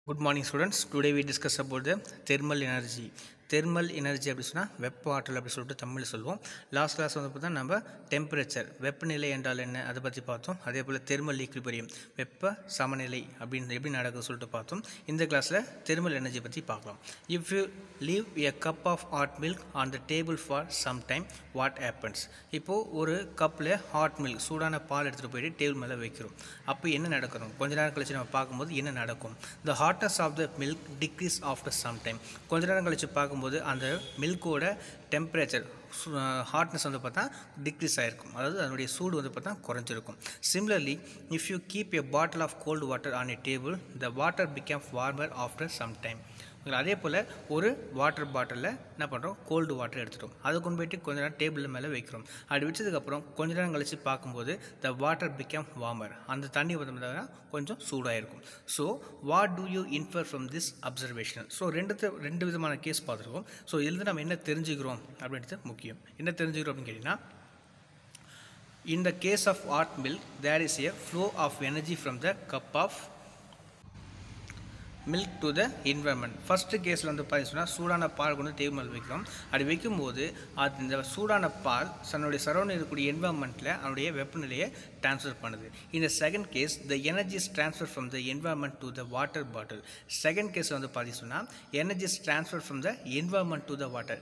Good morning students. Today we discuss about the thermal energy. Thermal energy அப்படி சொன்னால் வெப்ப ஆற்றல் அப்படி சொல்லிட்டு தமிழில் சொல்லுவோம். லாஸ்ட் கிளாஸ் வந்து பார்த்தா நம்ம டெம்பரேச்சர் வெப்பநிலை என்றால் என்ன அதை பற்றி பார்த்தோம். அதே போல் தெர்மல் ஈக்விலிபிரியம் வெப்ப சமநிலை அப்படின்னு எப்படி நடக்குது சொல்லிட்டு பார்த்தோம். இந்த கிளாஸில் தெர்மல் எனர்ஜி பற்றி பார்க்கலாம். If you leave a cup of hot milk on the table for some time, what happens? இப்போது ஒரு கப்பில் ஹாட் மில்க் சூடான பால் எடுத்துகிட்டு போயிட்டு டேபிள் மேலே வைக்கிறோம். அப்போ என்ன நடக்கணும்? கொஞ்ச நேரம் கழிச்சு நம்ம பார்க்கும்போது என்ன நடக்கும்? The hotness of the milk decrease after some time. கொஞ்ச நேரம் கழிச்சு பார்க்கும்போது அந்த மில்கோட டெம்பரேச்சர் ஹாட்னஸ் வந்து பார்த்தா டிக்ரீஸ் ஆகிருக்கும், அதாவது அதனுடைய சூடு வந்து பார்த்தா குறைஞ்சிருக்கும். Similarly if you keep a bottle of cold water on a table, the water become warmer after some time. அதே போல் ஒரு வாட்டர் பாட்டிலில் என்ன பண்ணுறோம், கோல்டு வாட்டர் எடுத்துட்டோம், அதை கொண்டு போய்ட்டு கொஞ்ச நேரம் டேபிள் மேலே வைக்கிறோம். அப்படி வச்சதுக்கப்புறம் கொஞ்ச நேரம் கழித்து பார்க்கும்போது த வாட்டர் பிகம் வார்மர், அந்த தண்ணி வந்து கொஞ்சம் சூடாக இருக்கும். So what do you infer from this observation? So ரெண்டு விதமான கேஸ் பார்த்துருக்கோம். ஸோ இதுலேருந்து நம்ம என்ன தெரிஞ்சுக்கிறோம் அப்படின்றது முக்கியம். என்ன தெரிஞ்சுக்கிறோம் அப்படின்னு கேட்டிங்கன்னா, in the case of hot milk there is a flow of energy from the cup of milk to the environment. First கேஸில் வந்து பார்த்தீங்கன்னா சூடான பால் கொண்டு டேபிள் மேலே வைக்கிறோம். அப்படி வைக்கும்போது அது இந்த சூடான பால் தன்னுடைய சரௌண்டிங் இருக்கக்கூடிய என்வரன்மெண்ட்டில் அதனுடைய வெப்பநிலையை ட்ரான்ஸ்ஃபர் பண்ணுது. இந்த second case the energy is transfer from the environment to the water bottle. Second case வந்து பார்த்தீங்கன்னா energy is transfer from the environment to the water.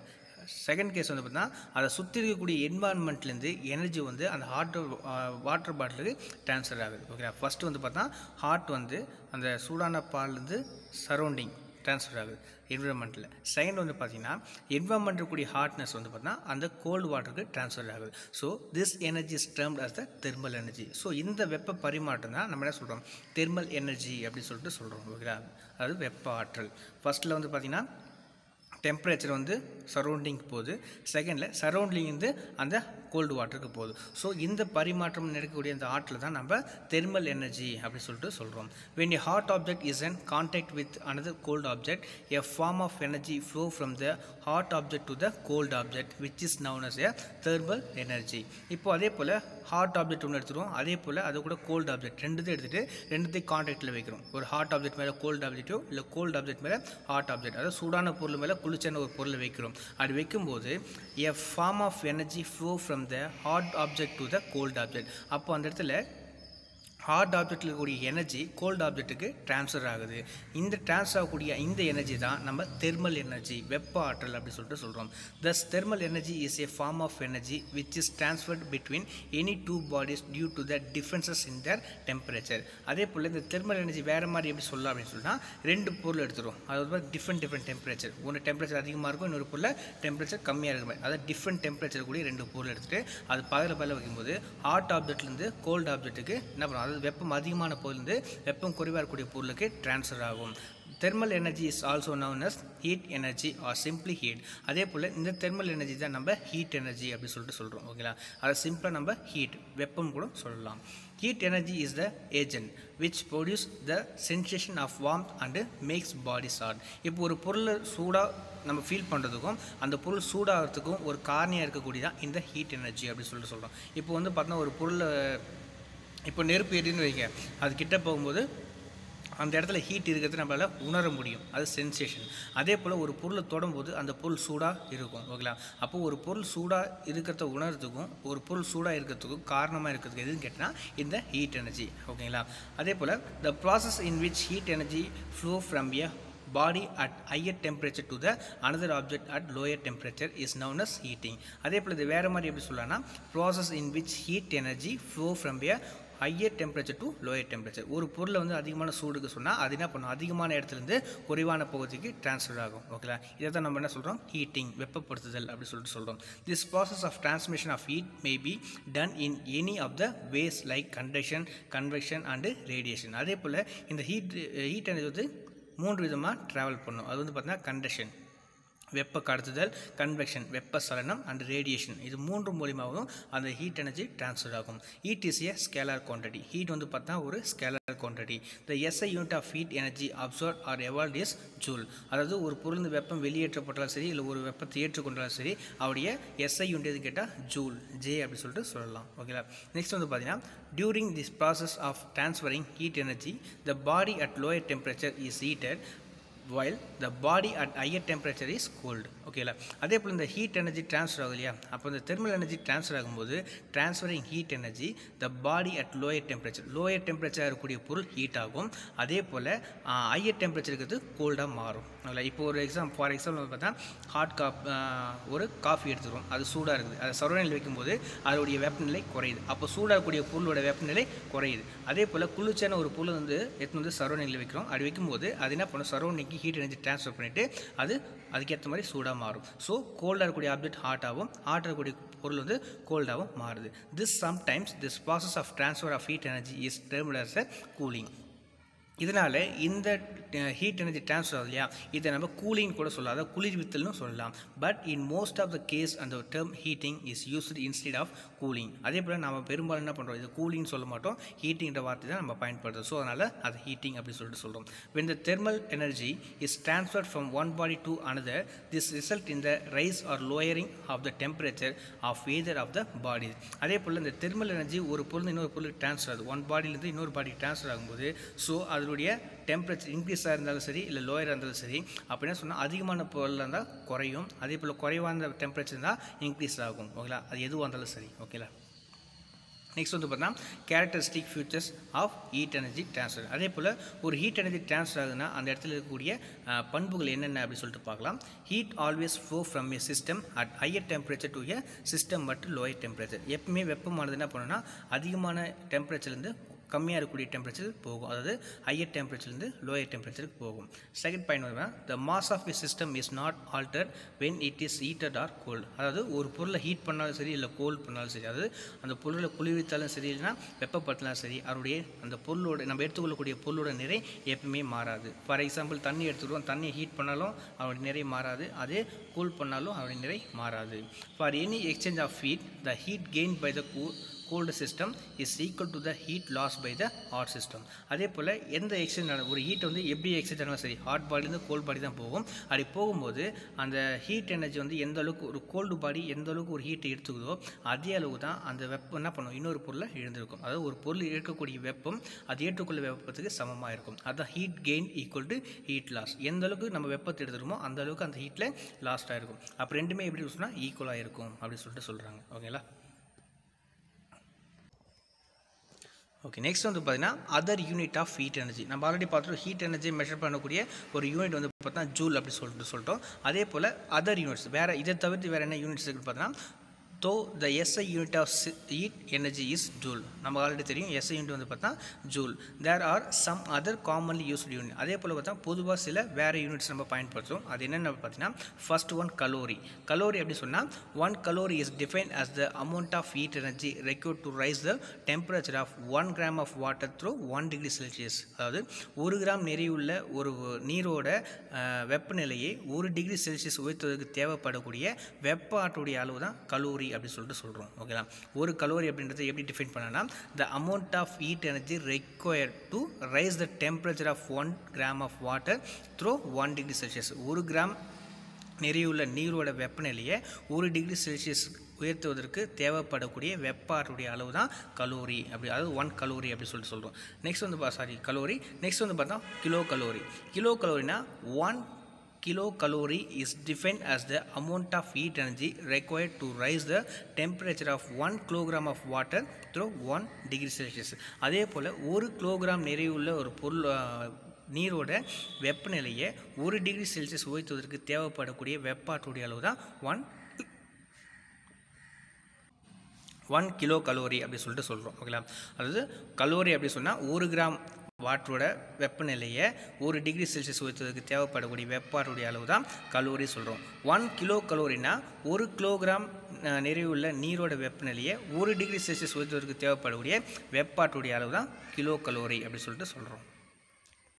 Second case வந்து பார்த்தீங்கன்னா அதை சுற்றி இருக்கக்கூடிய என்வாரன்மெண்ட்லேருந்து எனர்ஜி வந்து அந்த வாட்டர் பாட்டிலுக்கு ட்ரான்ஸ்ஃபர் ஆகுது. ஓகே, ஃபஸ்ட்டு வந்து பார்த்தா ஹாட் வந்து அந்த சூடான பால்லேருந்து சரௌண்டிங் ட்ரான்ஸ்ஃபர் ஆகுது என்விரான்மெண்ட்டில். செகண்ட் வந்து பார்த்திங்கன்னா என்விரான்மெண்ட் இருக்கக்கூடிய ஹாட்னஸ் வந்து பார்த்தீங்கன்னா அந்த கோல்டு வாட்டருக்கு ட்ரான்ஸ்ஃபர் ஆகுது. So this energy is termed as the thermal energy. So இந்த வெப்ப பரிமாற்றம் தான் நம்ம என்ன சொல்கிறோம், தெர்மல் எனர்ஜி அப்படின்னு சொல்லிட்டு சொல்கிறோம். ஓகேங்களா, அதாவது வெப்ப ஆற்றல். ஃபஸ்ட்டில் வந்து பார்த்திங்கன்னா டெம்பரேச்சர் வந்து சரௌண்டிங் போகுது, செகண்டில் சரௌண்டிங் வந்து அந்த கோல்டு வாட்டருக்கு போகுது. ஸோ இந்த பரிமாற்றம் நடக்கக்கூடிய அந்த ஆற்றல் தான் நம்ம தெர்மல் எனர்ஜி அப்படின்னு சொல்லிட்டு சொல்கிறோம். when a hot object is in contact with another cold object, a form of energy flow from the hot object to the cold object which is known as a thermal energy. இப்போ அதே போல் hot object ஒன்று எடுத்துருவோம், அதே போல் அது கூட gold object ரெண்டுத்தையும் எடுத்துகிட்டு ரெண்டுத்தையும் கான்டாக்டில் வைக்கிறோம். ஒரு ஹாட் ஆப்ஜெக்ட் மேலே கோல்டு ஆப்ஜெக்ட்டோ இல்லை கோல்டு ஆப்ஜெக்ட் மேலே ஹாட் ஆப்ஜெக்ட், அதாவது சூடான பொருள் மேலே குளிர்ச்சியான ஒரு பொருளை வைக்கிறோம். அப்படி வைக்கும்போது a form of energy flow from the hot object to the cold object. அப்போ அந்த இடத்துல ஹாட் ஆப்ஜெக்டில் இருக்கக்கூடிய எனர்ஜி கோல்டு ஆப்ஜெக்ட்டுக்கு ட்ரான்ஸ்ஃபர் ஆகுது. இந்த ட்ரான்ஸ்ஃபர் ஆகக்கூடிய இந்த எனர்ஜி தான் நம்ம தெர்மல் எனர்ஜி, வெப்ப ஆற்றல் அப்படி சொல்லிட்டு சொல்கிறோம். thus thermal energy is a form of energy which is transferred between any two bodies due to the differences in their temperature. அதே போல் இந்த தெர்மல் எனர்ஜி வேறு மாதிரி எப்படி சொல்லலாம் அப்படின்னு சொன்னால், ரெண்டு பொருள் எடுத்துரும், அதாவது டிஃப்ரெண்ட் டெம்பரேச்சர், ஒன்று டெம்பரேச்சர் அதிகமாக இருக்கும், இன்னொரு பொருள் டெம்பரேச்சர் கம்மியாக இருக்கிற மாதிரி, அதாவது டிஃப்ரெண்ட் டெம்பரேச்சர் கூடிய ரெண்டு பொருள் எடுத்துகிட்டு அது பக்கத்தில் வைக்கும்போது ஹாட் ஆப்ஜெக்ட்லேருந்து கோல்டு ஆப்ஜெக்ட்டுக்கு என்ன பண்ணுவோம், வெப்பம் அதிகமான பொருளிலிருந்து வெப்பம் குறைவாக இருக்கக்கூடிய பொருளுக்கு ட்ரான்ஸ்ஃபர் ஆகும். Thermal energy is also known as heat energy or simply heat. அதே போல் இந்த தெர்மல் எனர்ஜி தான் நம்ம ஹீட் எனர்ஜி அப்படின்னு சொல்லிட்டு சொல்கிறோம். ஓகேங்களா, அதை சிம்பிளாக நம்ம ஹீட் வெப்பம் கூட சொல்லலாம். Heat energy is the agent which produce the sensation of warmth and makes bodies hot. இப்போ ஒரு பொருளை சூடாக நம்ம ஃபீல் பண்ணுறதுக்கும் அந்த பொருள் சூடாகிறதுக்கும் ஒரு காரணியாக இருக்கக்கூடியதான் இந்த ஹீட் எனர்ஜி அப்படின்னு சொல்லிட்டு சொல்கிறோம். இப்போ வந்து பார்த்தோன்னா ஒரு பொருளை, இப்போ நெருப்பு எரின்னு வைங்க, அது கிட்ட போகும்போது அந்த இடத்துல ஹீட் இருக்கிறது நம்மளால் உணர முடியும், அது சென்சேஷன். அதே போல் ஒரு பொருளை தொடும்போது அந்த பொருள் சூடாக இருக்கும். ஓகேங்களா, அப்போது ஒரு பொருள் சூடாக இருக்கிறத உணர்றதுக்கும் ஒரு பொருள் சூடாக இருக்கிறதுக்கும் காரணமாக இருக்கிறதுக்கு எதுன்னு கேட்டால் இந்த ஹீட் எனர்ஜி. ஓகேங்களா, அதே போல் the process in which heat energy flow from a body at higher temperature to the another object at lower temperature is known as heating. அதே போல் இது வேறு மாதிரி எப்படி சொல்லலாம்னா, process in which heat energy flow from a higher temperature to lower temperature. ஒரு பொருளை வந்து அதிகமான சூடுக்கு சொன்னால் அது என்ன பண்ணும், அதிகமான இடத்துலேருந்து குறைவான பகுதிக்கு ட்ரான்ஸ்ஃபர் ஆகும். ஓகேங்களா, இதை தான் நம்ம என்ன சொல்கிறோம், ஹீட்டிங், வெப்பப்படுத்துதல் அப்படி சொல்லிட்டு சொல்கிறோம். This process of transmission of heat may be done in any of the ways like conduction, convection and radiation. அதே போல் இந்த ஹீட் எனர்ஜி வந்து மூன்று விதமாக ட்ராவல் பண்ணும். அது வந்து பார்த்தீங்கன்னா கண்டக்ஷன், வெப்ப கடத்துதல், கன்வெக்ஷன் வெப்ப சலனம் அண்ட் ரேடியேஷன், இது மூன்று மூலியமாகவும் அந்த ஹீட் எனர்ஜி ட்ரான்ஸ்ஃபர் ஆகும். Heat is a scalar quantity. Heat வந்து பார்த்தா ஒரு scalar quantity. The SI unit of heat energy absorbed or evolved is joule. அதாவது ஒரு பொருள் வெப்பம் வெளியேற்றப்பட்டாலும் சரி இல்லை ஒரு வெப்பத்தை ஏற்றுக்கொண்டாலும் சரி அவருடைய SI யூனிட் எது கேட்டால் ஜூல் ஜே அப்படி சொல்லிட்டு சொல்லலாம். ஓகேங்களா. நெக்ஸ்ட் வந்து பார்த்தீங்கன்னா during this process of transferring heat energy the body at lower temperature is heated while the body at higher temperature is cooled. ஓகேங்களா. அதே போல் இந்த ஹீட் எனர்ஜி ட்ரான்ஸ்ஃபர் ஆகும் இல்லையா, அப்போ இந்த தெர்மல் எனர்ஜி ட்ரான்ஸ்ஃபர் ஆகும்போது transferring heat energy the body at lower temperature இருக்கக்கூடிய பொருள் ஹீட் ஆகும். அதே போல் ஹையர் டெம்பரேச்சர் இருக்கிறது கோல்டாக மாறும். ஓகேங்களா. இப்போ ஒரு ஃபார் எக்ஸாம்பிள் பார்த்தா ஒரு காஃபி எடுத்துக்கிறோம், அது சூடாக இருக்குது, அதை சரௌண்டில் வைக்கும்போது அதோடைய வெப்பநிலை குறையுது. அப்போ சூடாகக்கூடிய பொருளோட வெப்பநிலை குறையுது. அதே போல் குளிர்ச்சியான ஒரு பொருள் எடுத்து வந்து சரௌண்டில் வைக்கிறோம், அது வைக்கும்போது அது என்ன பண்ணும், சரௌண்டிங்க்கு ஹீட் எனர்ஜி ட்ரான்ஸ்ஃபர் பண்ணிவிட்டு அதுக்கேற்ற மாதிரி சூடாக மாறும். ஸோ கோல்டாக இருக்கக்கூடிய ஆப்ஜெக்ட் ஹாட்டாகவும் ஹாட்டாக இருக்கக்கூடிய பொருள் கோல்டாகவும் மாறுது. This process of transfer of heat energy is termed as cooling. இதனால் இந்த ஹீட் எனர்ஜி ட்ரான்ஸ்ஃபர் இல்லையா, இதை நம்ம கூலிங் கூட சொல்லலாம், அதாவது குளிர்வித்தல்னு சொல்லலாம். But in most of the case அந்த term heating is used instead of cooling. அதே போல் நம்ம பெரும்பாலும் என்ன பண்ணுறோம், இது கூலிங்னு சொல்ல மாட்டோம், ஹீட்டிங்கிற வார்த்தை தான் நம்ம பயன்படுத்துகிறோம். ஸோ அதனால் அது ஹீட்டிங் அப்படின்னு சொல்லிட்டு சொல்கிறோம். when the thermal energy is transferred from one body to another this result in the rise or lowering of the temperature of either of the bodies. அதே போல் இந்த தெர்மல் எனர்ஜி ஒரு பொருள் இன்னொரு பொருளுக்கு ட்ரான்ஸ்ஃபர் ஆகுது, ஒன் பாடியிலேருந்து இன்னொரு பாடிக்கு ட்ரான்ஸ்ஃபர் ஆகும்போது ஸோ அதனுடைய டெம்பரேச்சர் இன்க்ரீஸாக இருந்தாலும் சரி இல்லை லோயராக இருந்தாலும் சரி, அப்படின்னா சொன்னால் அதிகமான பொருளாக இருந்தால் குறையும், அதே போல் குறைவான டெம்பரேச்சர் தான் இன்க்ரீஸ் ஆகும். ஓகேங்களா. அது எதுவாக இருந்தாலும் சரி. ஓகேங்களா. நெக்ஸ்ட் வந்து பார்த்தா characteristic features of heat energy transfer. அதே போல் ஒரு ஹீட் எனர்ஜி ட்ரான்ஸ்ஃபர் ஆகுதுன்னா அந்த இடத்துல இருக்கக்கூடிய பண்புகள் என்னென்ன அப்படின்னு சொல்லிட்டு பார்க்கலாம். Heat always flow from A system at higher temperature to A system மற்றும் லோயர் டெம்பரேச்சர். எப்பவுமே வெப்பமானது என்ன பண்ணுன்னா அதிகமான டெம்பரேச்சர்லேருந்து கம்மியாக இருக்கக்கூடிய டெம்பரேச்சர் போகும், அதாவது ஹையர் டெம்பரேச்சர்லேருந்து லோயர் டெம்பரேச்சருக்கு போகும். செகண்ட் பாயிண்ட் வந்து the mass of a system is not alter when it is heated or cold. அதாவது ஒரு பொருளை ஹீட் பண்ணாலும் சரி இல்லை கோல்டு பண்ணாலும் சரி, அதாவது அந்த பொருளை குளிர்வித்தாலும் சரி இல்லைனா வெப்பப்படுத்தினாலும் சரி, அவருடைய அந்த பொருளோட நம்ம எடுத்துக்கொள்ளக்கூடிய பொருளோட நிறை எப்பவுமே மாறாது. ஃபார் எக்ஸாம்பிள் தண்ணி எடுத்துக்கிறோம், தண்ணியை ஹீட் பண்ணாலும் அவருடைய நிறை மாறாது, அதே கூல் பண்ணாலும் அவருடைய நிறை மாறாது. For any exchange of heat the heat gain by the cold system is equal to the heat lost by the hot system. அதே போல் எந்த எக்ஸ்சேஞ்ச் ஒரு ஹீட் வந்து எப்படி எக்ஸ்சேஞ்ச் ஆனாலும் சரி ஹாட் பாடிலேருந்து கோல்டு பாடி தான் போகும். அப்படி போகும்போது அந்த ஹீட் எனர்ஜி வந்து எந்த அளவுக்கு ஒரு கோல்டு பாடி எந்த அளவுக்கு ஒரு ஹீட்டை எடுத்துக்குதோ அதே அளவுக்கு தான் அந்த வெப்பம் என்ன பண்ணும், இன்னொரு பொருளை எழுந்திருக்கும். அதாவது ஒரு பொருள் இருக்கக்கூடிய வெப்பம் அது ஏற்றுக்கொள்ள வெப்பத்துக்கு சமமாக இருக்கும். அதுதான் heat gain equal to heat loss. எந்த அளவுக்கு நம்ம வெப்பத்தை எடுத்துருமோ அந்த அளவுக்கு அந்த ஹீட்டில் லாஸ்ட்டாக இருக்கும். அப்போ ரெண்டுமே எப்படி சொன்னால் ஈக்குவலாக இருக்கும் அப்படின்னு சொல்லிட்டு சொல்கிறாங்க. ஓகேங்களா. ஓகே. நெக்ஸ்ட் வந்து பார்த்தீங்கன்னா other unit of heat energy. நம்ம ஆல்ரெடி பார்த்துட்டோம், ஹீட் எனர்ஜி மெஷர் பண்ணக்கூடிய ஒரு யூனிட் வந்து பார்த்தா ஜூல் அப்படி சொல்லிட்டோம். அதே போல் அதர் யூனிட்ஸ் வேறு இதை தவிர்த்து வேறு என்ன யூனிட்ஸ் இருக்குன்னு பார்த்தீங்கன்னா though the SI unit of heat energy is joule. நம்ம ஆல்ரெடி தெரியும் SI யூனிட் வந்து பார்த்தா joule. there are some other commonly used unit. அதே போல் பார்த்தா பொதுவாக சில வேறு யூனிட்ஸ் நம்ம பயன்படுத்துகிறோம். அது என்னென்ன பார்த்தீங்கன்னா ஃபர்ஸ்ட் ஒன் கலோரி. கலோரி அப்படி சொன்னால் 1 calorie is defined as the amount of heat energy required to raise the temperature of 1 gram of water through 1 degree Celsius. அதாவது 1 கிராம் நிறையுள்ள ஒரு நீரோட வெப்பநிலையை 1 டிகிரி செல்சியஸ் உயர்த்துவதற்கு தேவைப்படக்கூடிய வெப்ப ஆற்றுடைய அளவு தான் கலோரி அப்படி சொல்லிட்டு சொல்கிறோம். ஓகேங்களா. ஒரு கலோரி அப்படின்றத எப்படி டிஃபைன் பண்ணனா the amount of heat energy required to raise the temperature of 1 gram of water through 1 degree Celsius. 1 gram நிறையுள்ள நீரோட வெப்பநிலையை 1 டிகிரி செல்சியஸ் உயர்த்துவதற்கு தேவைப்படக்கூடிய வெப்ப ஆற்றுடைய அளவு தான் கலோரி அப்படி, அதாவது 1 கலோரி அப்படி சொல்லிட்டு சொல்கிறோம். நெக்ஸ்ட் வந்து கலோரி. நெக்ஸ்ட் வந்து பார்த்தா கிலோ கலோரி. கிலோ கலோரினா 1 kilocalorie is defined as the amount of heat energy required to raise the temperature of 1 kilogram of water through 1 degree Celsius. அதே போல் 1 கிலோகிராம் நிறையுள்ள ஒரு பொருள் நீரோட வெப்பநிலையை 1 டிகிரி செல்சியஸ் உயர்த்துவதற்கு தேவைப்படக்கூடிய வெப்பாற்றுடைய அளவு தான் 1 கிலோ கலோரி அப்படி சொல்லிட்டு சொல்கிறோம். ஓகேங்களா. அதாவது கலோரி அப்படி சொன்னால் 1 கிராம் வாட்டரோட வெப்பநிலையை 1 டிகிரி செல்சியஸ் உயர்த்துவதற்கு தேவைப்படக்கூடிய வெப்பாற்றுடைய அளவு தான் கலோரி சொல்கிறோம். 1 கிலோ கலோரினா 1 கிலோகிராம் நிறைவுள்ள நீரோட வெப்பநிலையை 1 டிகிரி செல்சியஸ் உயர்த்துவதற்கு தேவைப்படக்கூடிய வெப்பாற்றுடைய அளவு தான் கிலோ கலோரி அப்படி சொல்லிட்டு சொல்கிறோம்.